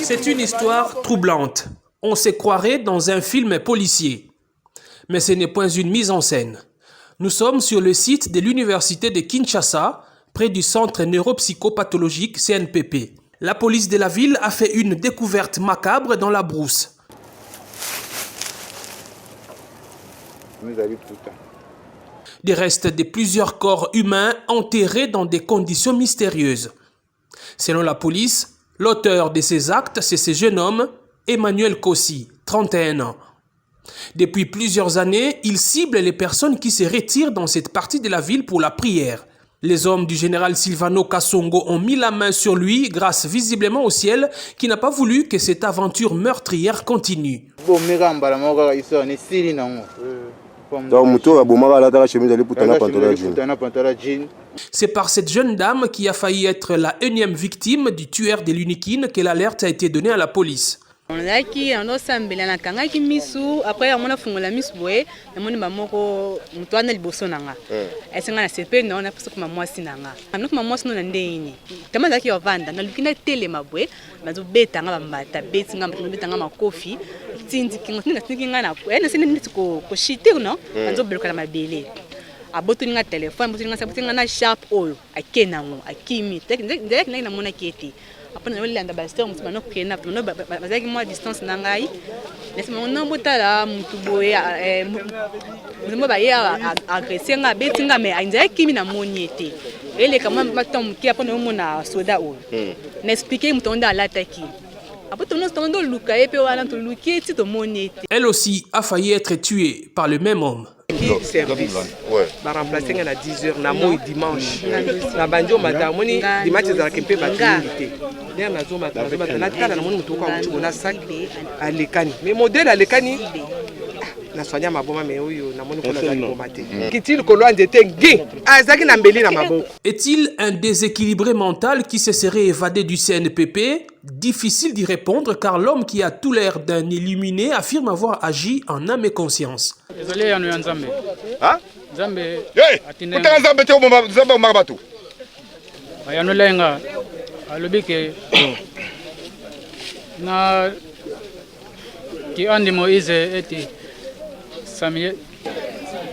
C'est une histoire troublante. On se croirait dans un film policier. Mais ce n'est point une mise en scène. Nous sommes sur le site de l'université de Kinshasa, près du centre neuropsychopathologique CNPP. La police de la ville a fait une découverte macabre dans la brousse. Des restes de plusieurs corps humains enterrés dans des conditions mystérieuses. Selon la police, l'auteur de ces actes, c'est ce jeune homme, Emmanuel Kossi, 31 ans. Depuis plusieurs années, il cible les personnes qui se retirent dans cette partie de la ville pour la prière. Les hommes du général Silvano Kasongo ont mis la main sur lui grâce visiblement au ciel qui n'a pas voulu que cette aventure meurtrière continue. C'est par cette jeune dame qui a failli être la énième victime du tueur de l'Unikine que l'alerte a été donnée à la police. On a qui on a sambela na kanga ki misu après on a fungola misu boye na moni mamoko mutwana liboso nanga esenga na sepe na ona puso kuma mwasi nanga amno kuma mwasi no na ndeni tama zaki yovanda na lukina tele mabwe nazo beta nga bambata beti nga beta nga makofi tindi kinga na ena sene nditi ko shite no nazo beluka na mabele aboto nga telefone aboto nga sabuti nga na sharp oil akena ngo akimi ndek na mona keti après on a baston on a pris na distance nangai laisse mon nom botala mutu boye mo ba ya agresser nga betinga me ainza kimi na moniete ele kama matom ki après on na soda o n'expliquer mutonda l'attaque. Elle aussi a failli être tuée par le même homme. Service. Va remplacer à 10h na moi dimanche. Na banjo matamoni dimanche za kempe batunité. Ndia na zo matamoni na tala na moni mutoka uchuko na sac alekani. Mais modèle alekani na sonya maboma me oyo na moni kona za bomate. Kitili kolwa ndete ngi azaki na mbeli na maboko. Est-il un déséquilibré mental qui se serait évadé du CNPP? Difficile d'y répondre car l'homme qui a tout l'air d'un illuminé affirme avoir agi en âme et conscience. Désolé, on est en Zambé. Hein? Zambé. Hey! Pourtant Zambé tu es Zambé au Marabatou. On est là, à l'obéque. Na qui andi Moïse était Samuel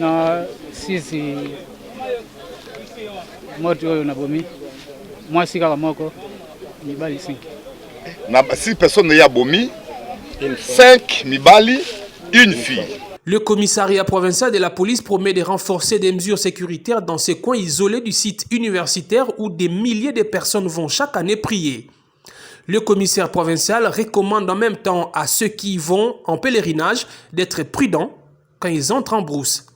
na sisi moto na bomi. Moi si kala moko ni bali 5. Na 6 personnes y a bomi, 5 mibali, une fille. Le commissariat provincial de la police promet de renforcer des mesures sécuritaires dans ces coins isolés du site universitaire où des milliers de personnes vont chaque année prier. Le commissaire provincial recommande en même temps à ceux qui vont en pèlerinage d'être prudents quand ils entrent en brousse.